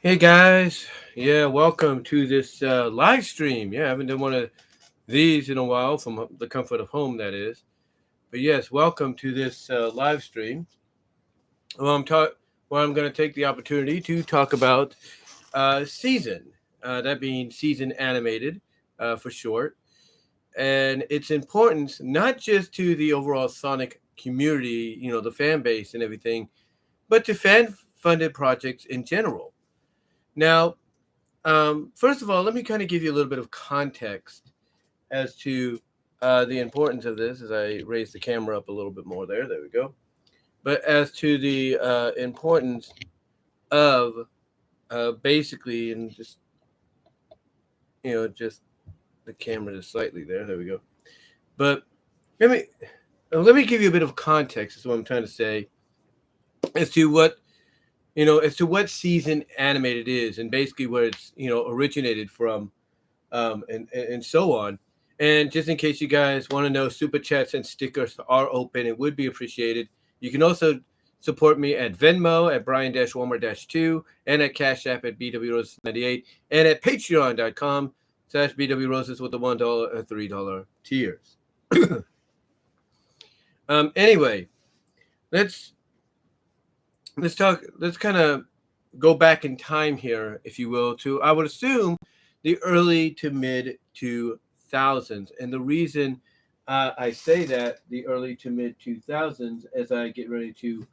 Hey guys, yeah, welcome to this live stream. Yeah, I haven't done one of these in a while from the comfort of home, that is. But yes, welcome to this live stream. Well, I'm going to take the opportunity to talk about season, that being season animated for short, and its importance not just to the overall Sonic community, the fan base and everything, but to fan-funded projects in general. Now, first of all, let me kind of give you a little bit of context as to the importance of this as I raise the camera up a little bit more there. There we go. But as to the importance of basically, and just the camera just slightly there. There we go. But let me let me give you a bit of context. Is what I'm trying to say as to what season animated is, and basically where it's originated from, and so on. And just in case you guys want to know, super chats and stickers are open. It would be appreciated. You can also support me at Venmo at Brian-Walmer-2 and at Cash App at BWRoses98 and at patreon.com/BWRoses with the $1 or $3 tiers. Anyway, let's talk. Let's kind of go back in time here, if you will, to I would assume the early to mid 2000s. And the reason I say that the early to mid 2000s, as I get ready to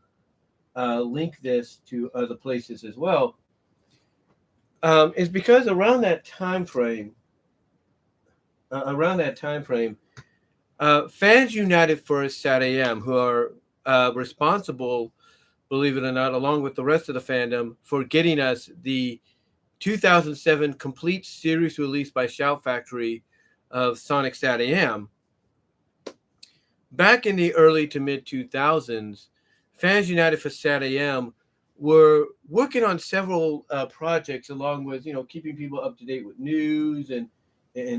link this to other places as well, is because around that time frame, fans united for SatAM, who are responsible, believe it or not, along with the rest of the fandom, for getting us the 2007 complete series release by Shout Factory of Sonic SatAM. Back in the early to mid 2000s, Fans United for SatAM were working on several projects, along with keeping people up to date with news and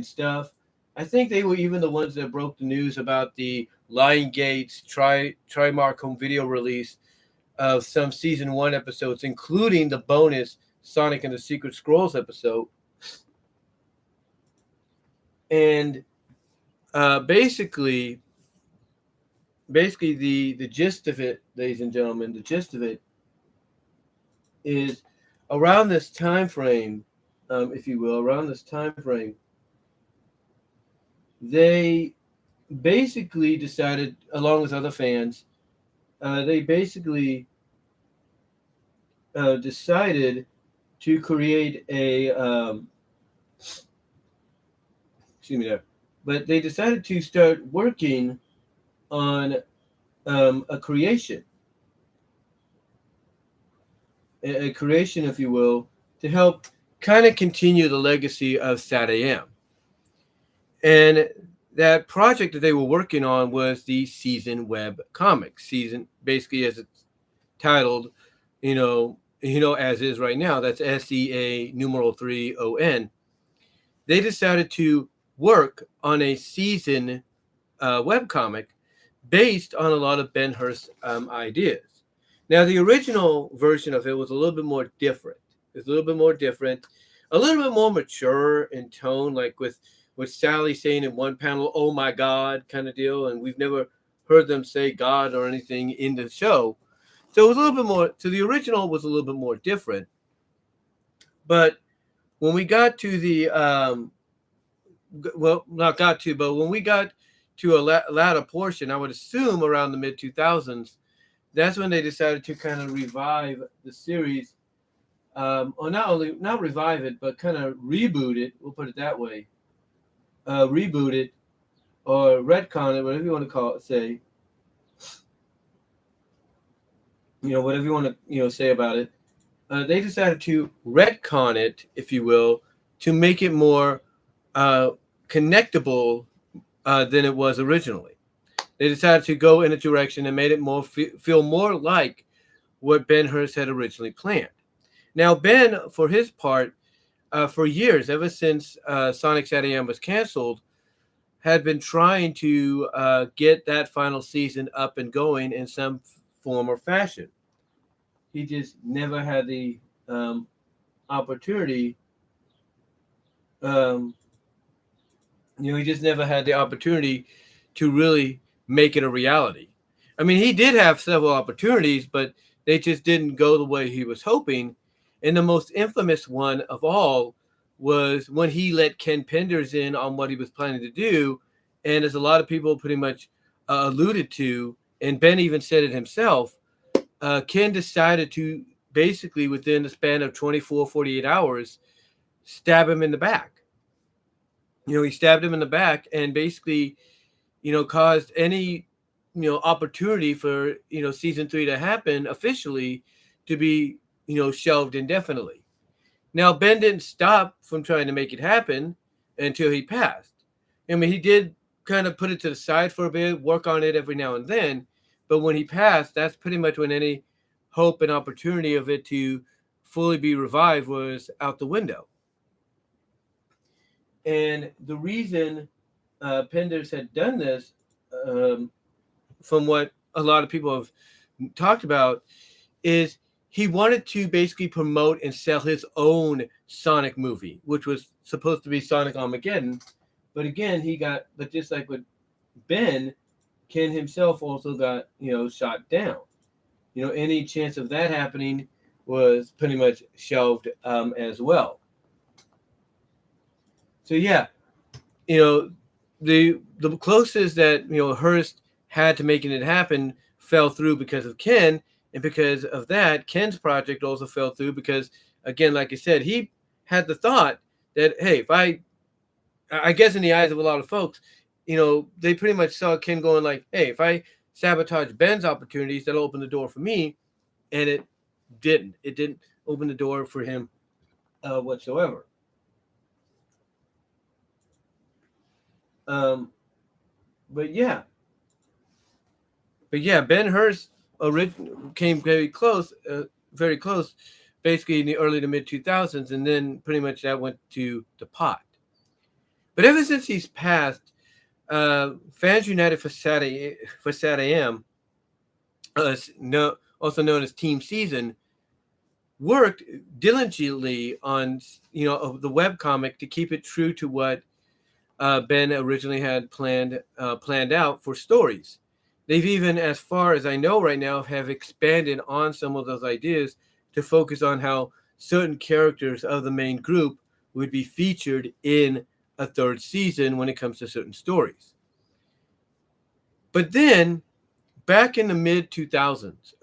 stuff. I think they were even the ones that broke the news about the Lion Gates Trimark home video release of some season 1 episodes, including the bonus Sonic and the Secret Scrolls episode. And basically the gist of it, ladies and gentlemen, the gist of it is around this time frame, if you will, they basically decided, along with other fans, they basically decided to create a excuse me there, but they decided to start working on a creation, if you will, to help kind of continue the legacy of SatAM. And that project that they were working on was the season web comic. Season, basically, as it's titled, as is right now. That's SEA3ON. They decided to work on a season webcomic based on a lot of Ben Hurst's ideas. Now, the original version of it was a little bit more different. It's a little bit more mature in tone, like with Sally saying in one panel, "Oh my God," kind of deal. And we've never heard them say God or anything in the show. So it was a little bit more, so the original was a little bit more different. But when we got to the, when we got to a latter portion, I would assume around the mid 2000s, that's when they decided to kind of revive the series, or not revive it, but kind of reboot it. We'll put it that way. Reboot it or retcon it, whatever you want to call it. Say, whatever you want to say about it. They decided to retcon it, if you will, to make it more connectable than it was originally. They decided to go in a direction and made it more feel more like what Ben Hurst had originally planned. Now, Ben, for his part, for years, ever since Sonic SatAM was canceled, had been trying to get that final season up and going in some form or fashion. He just never had the opportunity. Um, he just never had the opportunity to really make it a reality. I mean, he did have several opportunities, but they just didn't go the way he was hoping. And the most infamous one of all was when he let Ken Penders in on what he was planning to do. And as a lot of people pretty much alluded to, and Ben even said it himself, Ken decided to basically within the span of 24, 48 hours, stab him in the back. He stabbed him in the back and basically, caused any, opportunity for, season 3 to happen officially to be, shelved indefinitely. Now, Ben didn't stop from trying to make it happen until he passed. I mean, he did kind of put it to the side for a bit, work on it every now and then. But when he passed, that's pretty much when any hope and opportunity of it to fully be revived was out the window. And the reason Penders had done this, from what a lot of people have talked about, is he wanted to basically promote and sell his own Sonic movie, which was supposed to be Sonic Armageddon. But again, but just like with Ben, Ken himself also got, shot down. Any chance of that happening was pretty much shelved as well. So yeah, the closest that Hearst had to making it happen fell through because of Ken, and because of that, Ken's project also fell through because, again, like I said, he had the thought that, hey, if I guess in the eyes of a lot of folks, they pretty much saw Ken going like, hey, if I sabotage Ben's opportunities, that'll open the door for me, and it didn't. It didn't open the door for him whatsoever. But yeah, Ben Hurst came very close, basically in the early to mid 2000s, and then pretty much that went to the pot. But ever since he's passed, Fans United for SatAM, also known as Team Season, worked diligently on the webcomic to keep it true to what Ben originally had planned out for stories. They've even, as far as I know right now, have expanded on some of those ideas to focus on how certain characters of the main group would be featured in a third season when it comes to certain stories. But then, back in the mid 2000s,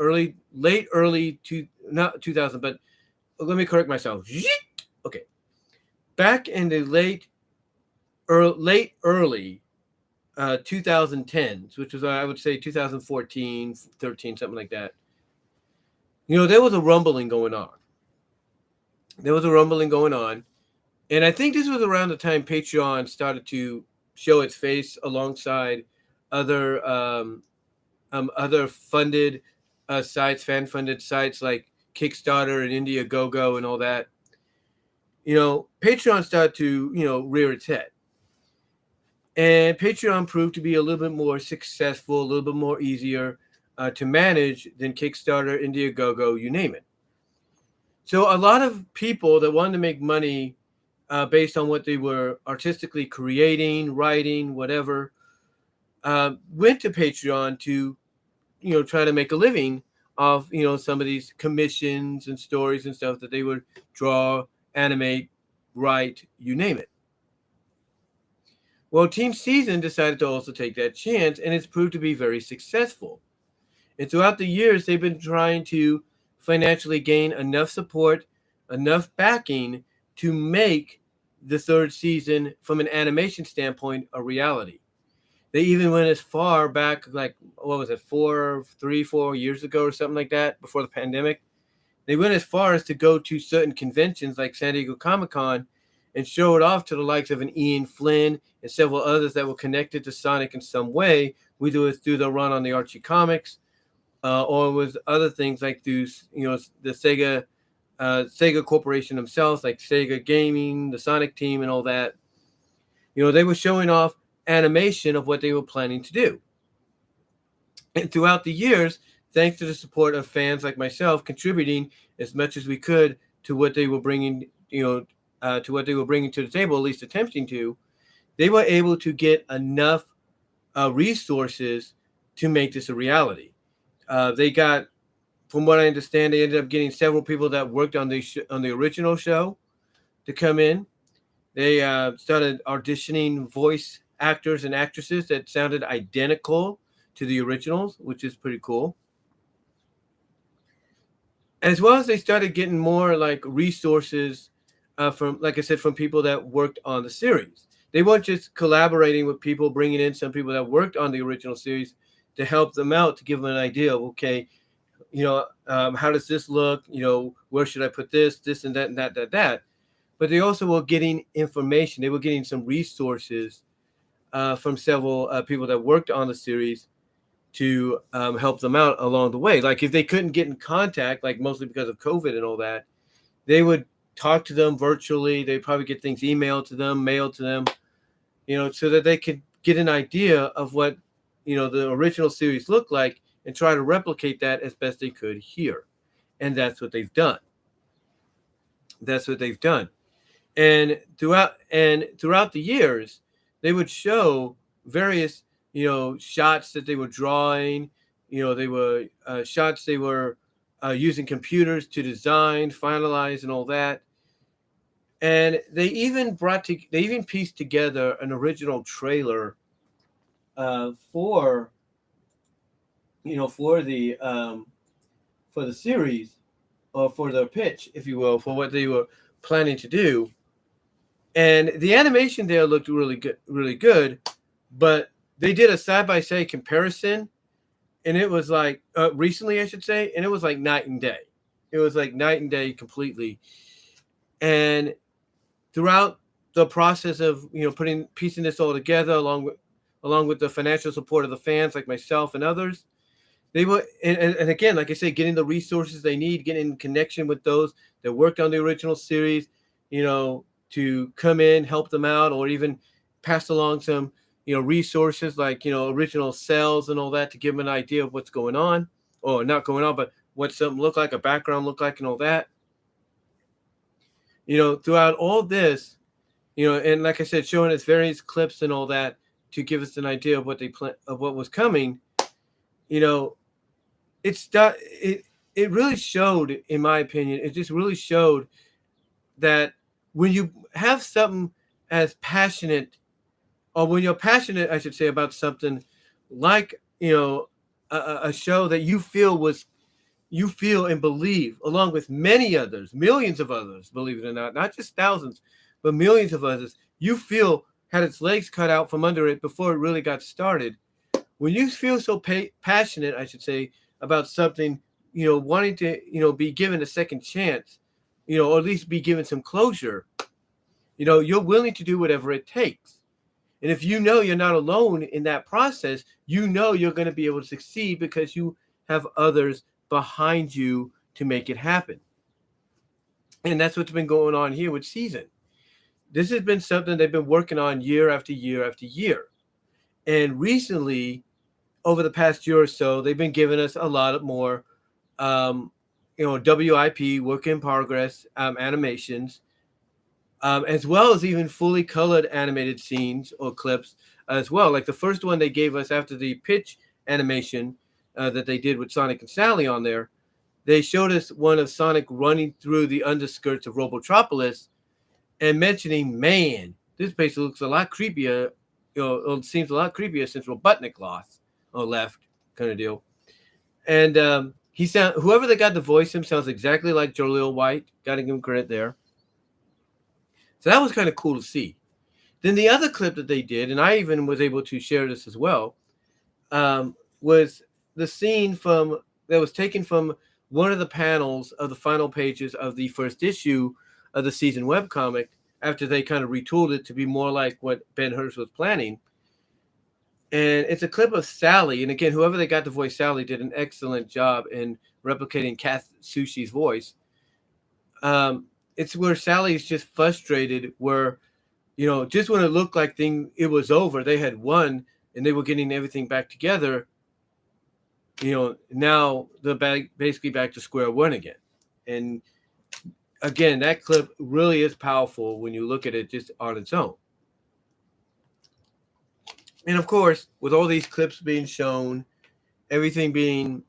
not 2000, but let me correct myself. Okay, back in the late early 2010s, which was, I would say, 2014, 13, something like that. There was a rumbling going on. And I think this was around the time Patreon started to show its face alongside other funded sites, fan-funded sites like Kickstarter and Indiegogo and all that. Patreon started to, rear its head. And Patreon proved to be a little bit more successful, a little bit more easier to manage than Kickstarter, Indiegogo, you name it. So a lot of people that wanted to make money based on what they were artistically creating, writing, whatever, went to Patreon to, try to make a living off, some of these commissions and stories and stuff that they would draw, animate, write, you name it. Well, Team Season decided to also take that chance, and it's proved to be very successful. And throughout the years, they've been trying to financially gain enough support, enough backing to make the third season, from an animation standpoint, a reality. They even went as far back, like, what was it, 4 years ago or something like that, before the pandemic. They went as far as to go to certain conventions like San Diego Comic-Con and show it off to the likes of an Ian Flynn and several others that were connected to Sonic in some way, whether it was through the run on the Archie comics, or with other things like through, the Sega Corporation themselves, like Sega Gaming, the Sonic team, and all that. They were showing off animation of what they were planning to do. And throughout the years, thanks to the support of fans like myself contributing as much as we could to what they were bringing, to what they were bringing to the table, at least attempting to, they were able to get enough resources to make this a reality. They got, from what I understand, they ended up getting several people that worked on the original show to come in. They started auditioning voice actors and actresses that sounded identical to the originals, which is pretty cool. As well as they started getting more like resources from, like I said, from people that worked on the series. They weren't just collaborating with people, bringing in some people that worked on the original series to help them out, to give them an idea of, okay, how does this look? Where should I put this and that and that. But they also were getting information. They were getting some resources from several people that worked on the series to help them out along the way. Like if they couldn't get in contact, like mostly because of COVID and all that, they would talk to them virtually. They'd probably get things emailed to them, mailed to them, so that they could get an idea of what, the original series looked like and try to replicate that as best they could here. And that's what they've done. And throughout the years, they would show various, shots that they were drawing. They were shots they were using computers to design, finalize, and all that. And they even pieced together an original trailer for the series, or for their pitch, if you will, for what they were planning to do. And the animation there looked really good, but they did a side-by-side comparison, and it was like recently, I should say, and it was like night and day. It was like night and day completely. And throughout the process of piecing this all together, along with the financial support of the fans like myself and others, they were, and again, like I said, getting the resources they need, getting in connection with those that worked on the original series, to come in, help them out, or even pass along some, resources like, original cells and all that to give them an idea of what's going on, or not going on, but what something looked like, a background looked like, and all that. Throughout all this, and like I said, showing us various clips and all that to give us an idea of what of what was coming. It really showed, in my opinion, it just really showed that when you have something as passionate, or when you're passionate, I should say, about something like, a show that you feel and believe, along with many others, millions of others, believe it or not just thousands, but millions of others, you feel had its legs cut out from under it before it really got started. When you feel so passionate, I should say, about something, wanting to, be given a second chance, or at least be given some closure, you're willing to do whatever it takes. And if you're not alone in that process, you're going to be able to succeed because you have others behind you to make it happen. And that's what's been going on here with SEA3ON. This has been something they've been working on year after year after year. And recently, over the past year or so, they've been giving us a lot more, WIP, work in progress, animations, as well as even fully colored animated scenes or clips as well. Like the first one they gave us after the pitch animation that they did with Sonic and Sally on there, they showed us one of Sonic running through the underskirts of Robotropolis and mentioning, man, this place looks a lot creepier, it seems a lot creepier since Robotnik lost or left, kind of deal. And whoever they got to voice him sounds exactly like Jaleel White. Got to give him credit there. So that was kind of cool to see. Then the other clip that they did, and I even was able to share this as well, was the scene that was taken from one of the panels of the final pages of the first issue of the SEA3ON webcomic, after they kind of retooled it to be more like what Ben Hurst was planning. And it's a clip of Sally. And again, whoever they got to voice Sally did an excellent job in replicating Kath Sushi's voice. It's where Sally is just frustrated, where, just when it looked like it was over, they had won and they were getting everything back together. Now they're basically back to square one again. And again, that clip really is powerful when you look at it just on its own. And of course, with all these clips being shown, everything being,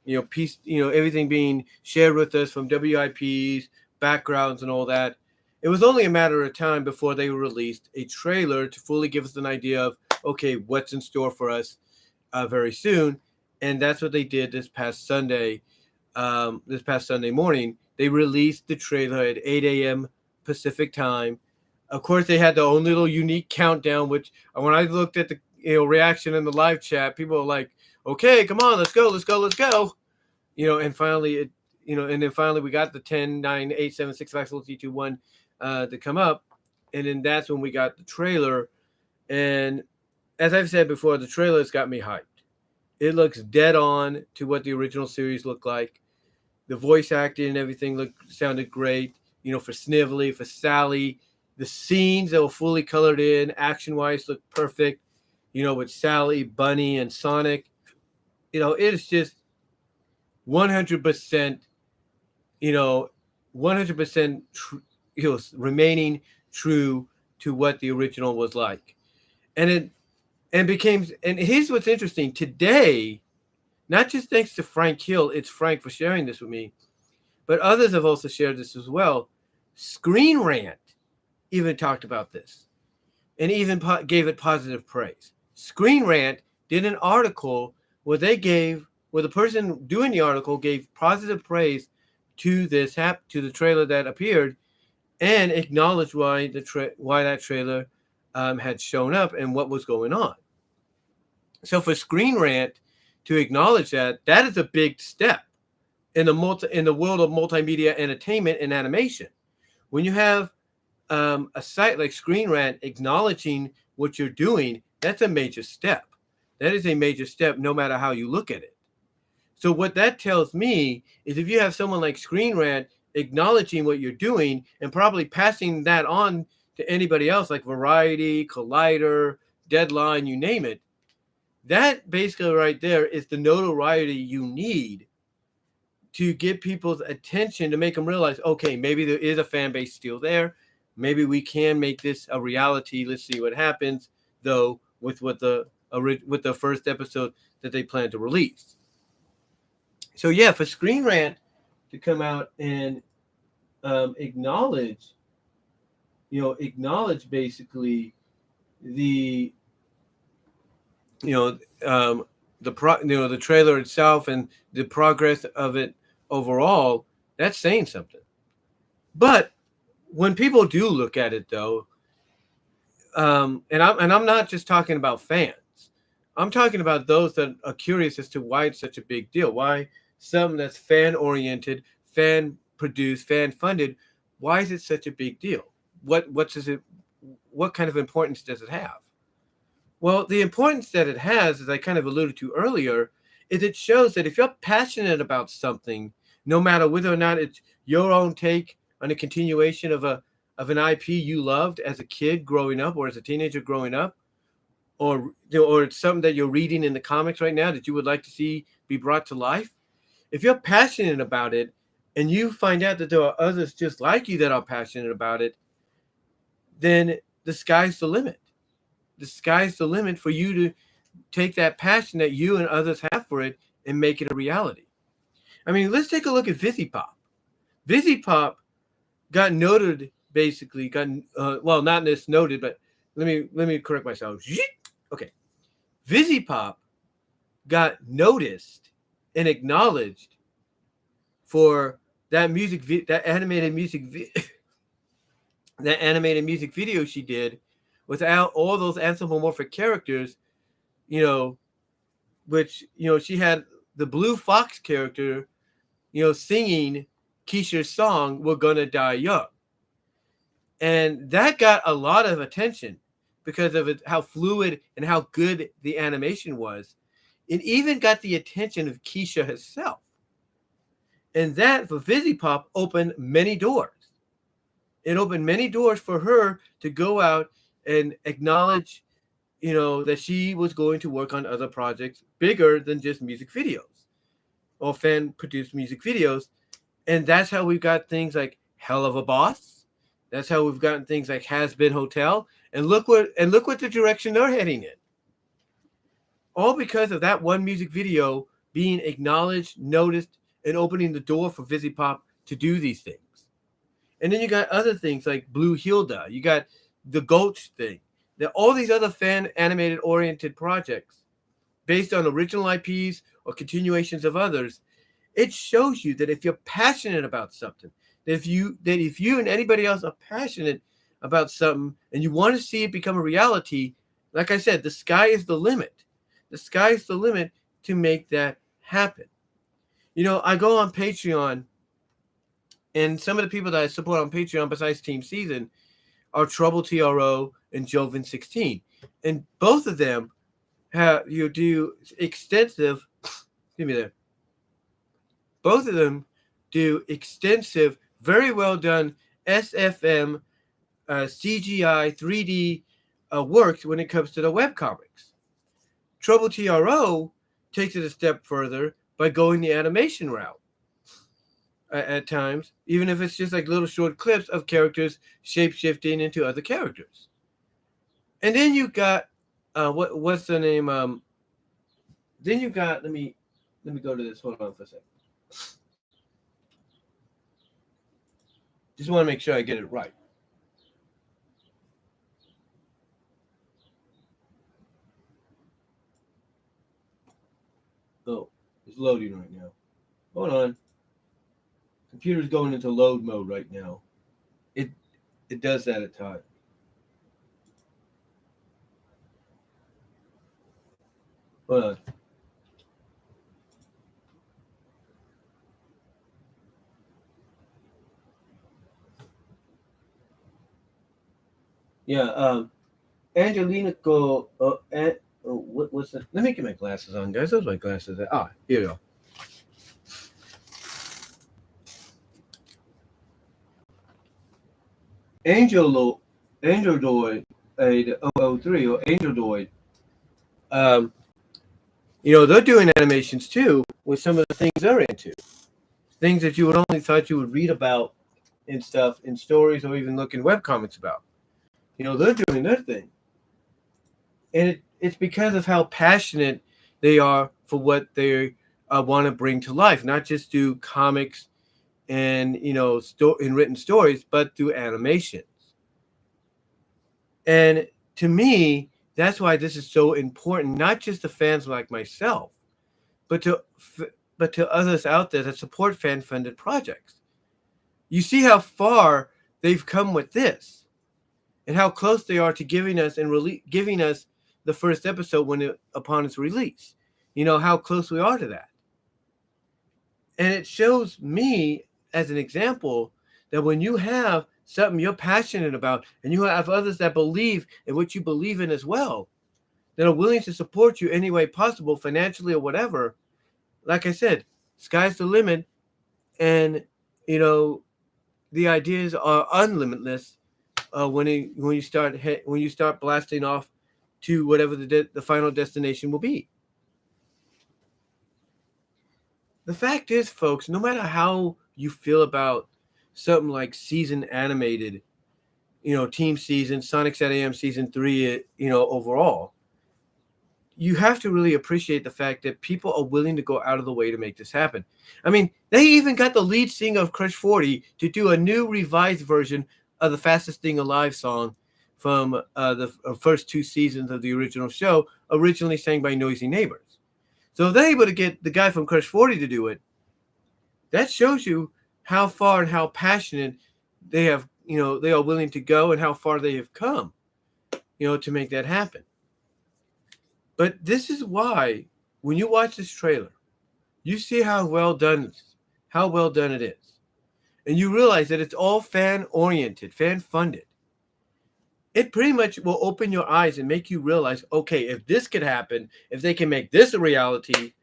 everything being shared with us from WIPs, backgrounds, and all that, it was only a matter of time before they released a trailer to fully give us an idea of, okay, what's in store for us very soon. And that's what they did this past Sunday. This past Sunday morning, they released the trailer at 8 a.m. Pacific time. Of course, they had their own little unique countdown, which when I looked at the reaction in the live chat, people were like, okay, come on, let's go. And finally finally we got the 10, 9, 8, 7, 6, 5, 4, 3, 2, 1 to come up. And then that's when we got the trailer. And as I've said before, the trailer's got me hyped. It looks dead on to what the original series looked like. The voice acting and everything sounded great. For Snively, for Sally. The scenes that were fully colored in, action-wise, looked perfect. With Sally, Bunny, and Sonic. It's just 100%, 100% remaining true to what the original was like. And here's what's interesting. Today, not just thanks to Frank Hill, it's Frank for sharing this with me, but others have also shared this as well. Screen Rant even talked about this and even gave it positive praise. Screen Rant did an article where the person doing the article gave positive praise to the trailer that appeared, and acknowledged why that trailer had shown up and what was going on. So for Screen Rant to acknowledge that is a big step in the world of multimedia entertainment and animation. When you have a site like Screen Rant acknowledging what you're doing, that's a major step. That is a major step, no matter how you look at it. So what that tells me is if you have someone like Screen Rant acknowledging what you're doing and probably passing that on to anybody else like Variety, Collider, Deadline, you name it, that basically right there is the notoriety you need to get people's attention, to make them realize, okay, maybe there is a fan base still there. Maybe we can make this a reality. Let's see what happens, though, with the first episode that they plan to release. So yeah, for Screen Rant to come out and acknowledge basically the the trailer itself and the progress of it overall, that's saying something. But when people do look at it, though, and I'm not just talking about fans. I'm talking about those that are curious as to why it's such a big deal. Why something that's fan-oriented, fan-produced, fan-funded, why is it such a big deal? What kind of importance does it have? Well, the importance that it has, as I kind of alluded to earlier, is it shows that if you're passionate about something, no matter whether or not it's your own take on a continuation of an IP you loved as a kid growing up or as a teenager growing up, or it's something that you're reading in the comics right now that you would like to see be brought to life, if you're passionate about it and you find out that there are others just like you that are passionate about it, then the sky's the limit. The sky's the limit for you to take that passion that you and others have for it and make it a reality. I mean, let's take a look at Vizzy Pop got noted, basically, not this noted, but let me correct myself. Okay. Vizzy Pop got noticed and acknowledged for that animated music video she did without all those anthropomorphic characters, which, she had the Blue Fox character, singing Keisha's song, "We're Gonna Die Young." And that got a lot of attention because of how fluid and how good the animation was. It even got the attention of Keisha herself. And that, for Vizzy Pop, opened many doors. It opened many doors for her to go out and acknowledge, that she was going to work on other projects bigger than just music videos or fan-produced music videos. And that's how we got things like Hellava Boss. That's how we've gotten things like Hazbin Hotel. And look what the direction they're heading in. All because of that one music video being acknowledged, noticed, and opening the door for VisiPop to do these things. And then you got other things like Blue Hilda. You got the Gulch thing. All these other fan animated oriented projects based on original IPs or continuations of others. It shows you that if you're passionate about something, that if you and anybody else are passionate about something and you want to see it become a reality, like I said, the sky is the limit. The sky is the limit to make that happen. You know, I go on Patreon, and some of the people that I support on Patreon besides Team Season are Trouble TRO and Joven 16. And both of them do extensive, excuse me there. Both of them do extensive, very well done SFM, CGI, 3D works when it comes to the webcomics. Trouble TRO takes it a step further by going the animation route at times, even if it's just like little short clips of characters shape-shifting into other characters. And then you got, what's the name? Then you got, let me go to this. Hold on for a second. Just want to make sure I get it right. Oh, it's loading right now. Hold on. Computer's going into load mode right now. It does that at times. Hold on. Yeah, Angelina what's that? Let me get my glasses on, guys. Those are my glasses. Here we go. Angeloid 003 or Angeloid. They're doing animations too with some of the things they're into. Things that you would only thought you would read about in stuff, in stories, or even look in webcomics about. They're doing their thing. And it's because of how passionate they are for what they want to bring to life, not just through comics and, in written stories, but through animations. And to me, that's why this is so important, not just to fans like myself, but to others out there that support fan-funded projects. You see how far they've come with this and how close they are to giving us the first episode upon its release. How close we are to that. And it shows me as an example that when you have something you're passionate about and you have others that believe in what you believe in as well, that are willing to support you any way possible, financially or whatever, like I said, sky's the limit. And, the ideas are unlimitless when you start blasting off to whatever the final destination will be. The fact is, folks, no matter how you feel about something like season animated, Team Season, Sonic SatAM Season 3, overall, you have to really appreciate the fact that people are willing to go out of the way to make this happen. I mean, they even got the lead singer of Crush 40 to do a new revised version of the Fastest Thing Alive song from the first two seasons of the original show, originally sang by Noisy Neighbors. So if they're able to get the guy from Crush 40 to do it, that shows you how far and how passionate they have, they are willing to go and how far they have come, to make that happen. But this is why when you watch this trailer, you see how well done it is. And you realize that it's all fan-oriented, fan-funded. It pretty much will open your eyes and make you realize, okay, if this could happen, if they can make this a reality,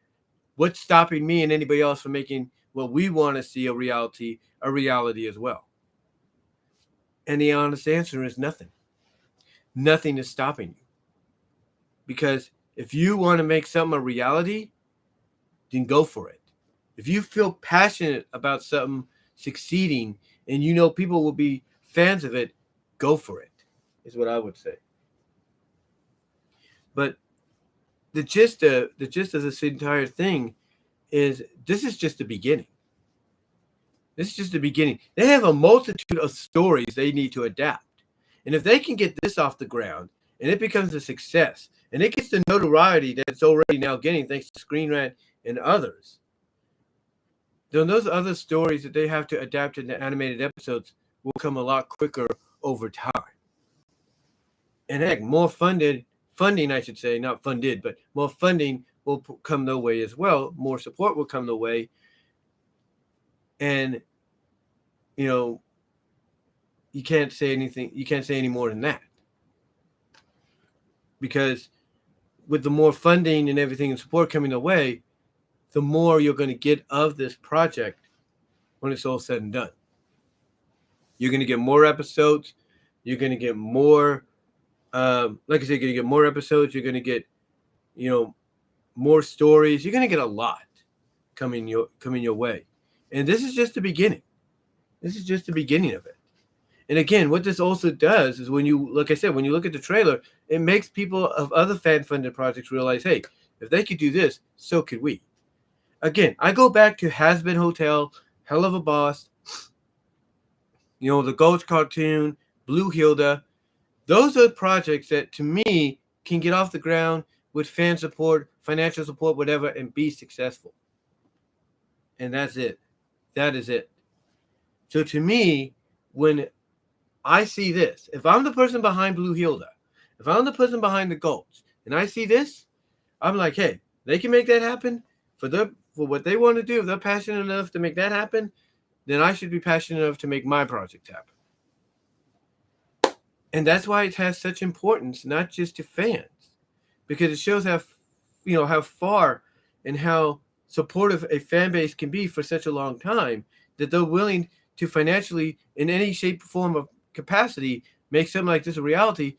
what's stopping me and anybody else from making what we want to see a reality as well? And the honest answer is nothing. Nothing is stopping you. Because if you want to make something a reality, then go for it. If you feel passionate about something succeeding and you know people will be fans of it, go for it, is what I would say. But the gist of this entire thing is this is just the beginning. This is just the beginning. They have a multitude of stories they need to adapt. And if they can get this off the ground and it becomes a success and it gets the notoriety that it's already now getting thanks to Screen Rant and others, then those other stories that they have to adapt into animated episodes will come a lot quicker over time. And heck, more funding, I should say, not funded, but more funding will come their way as well. More support will come their way. And, you know, you can't say anything. You can't say any more than that. Because with the more funding and everything and support coming their way, the more you're going to get of this project when it's all said and done. You're going to get more episodes. You're going to get more, like I said, you're going to get more episodes. You're going to get, you know, more stories. You're going to get a lot coming your way. And this is just the beginning. This is just the beginning of it. And again, what this also does is when you, like I said, when you look at the trailer, it makes people of other fan-funded projects realize, hey, if they could do this, so could we. Again, I go back to Hazbin Hotel, Hellava Boss, you know, the Ghost cartoon, Blue Hilda. Those are projects that, to me, can get off the ground with fan support, financial support, whatever, and be successful. And that's it. That is it. So to me, when I see this, if I'm the person behind Blue Hilda, if I'm the person behind the Ghost, and I see this, I'm like, hey, they can make that happen for what they want to do. If they're passionate enough to make that happen, then I should be passionate enough to make my project happen. And that's why it has such importance, not just to fans, because it shows how, you know, how far and how supportive a fan base can be for such a long time, that they're willing to financially, in any shape, form, of capacity, make something like this a reality.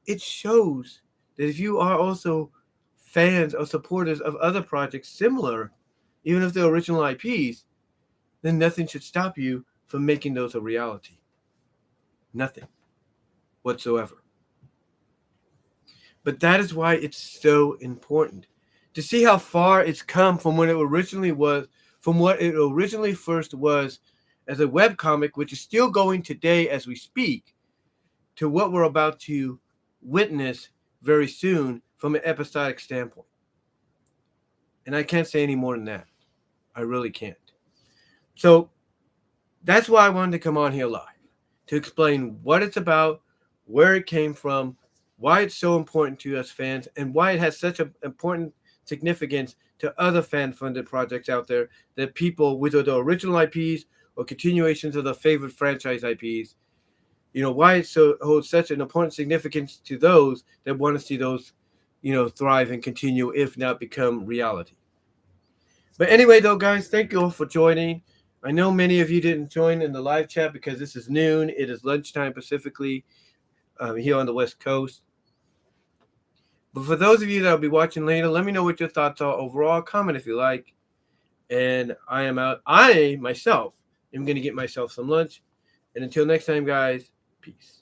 It shows that if you are also fans or supporters of other projects similar, even if they're original IPs, then nothing should stop you from making those a reality. Nothing whatsoever. But that is why it's so important to see how far it's come from when it originally was, from what it originally first was as a webcomic, which is still going today as we speak, to what we're about to witness very soon from an episodic standpoint. And I can't say any more than that. I really can't. So that's why I wanted to come on here live, to explain what it's about, where it came from, why it's so important to us fans, and why it has such an important significance to other fan-funded projects out there, that people, whether the original IPs or continuations of the favorite franchise IPs, you know, why it holds such an important significance to those that want to see those, you know, thrive and continue, if not become reality. But anyway, though, guys, thank you all for joining. I know many of you didn't join in the live chat because this is noon. It is lunchtime Pacifically here on the West Coast. But for those of you that will be watching later, let me know what your thoughts are overall. Comment if you like. And I am out. I, myself, am going to get myself some lunch. And until next time, guys, peace.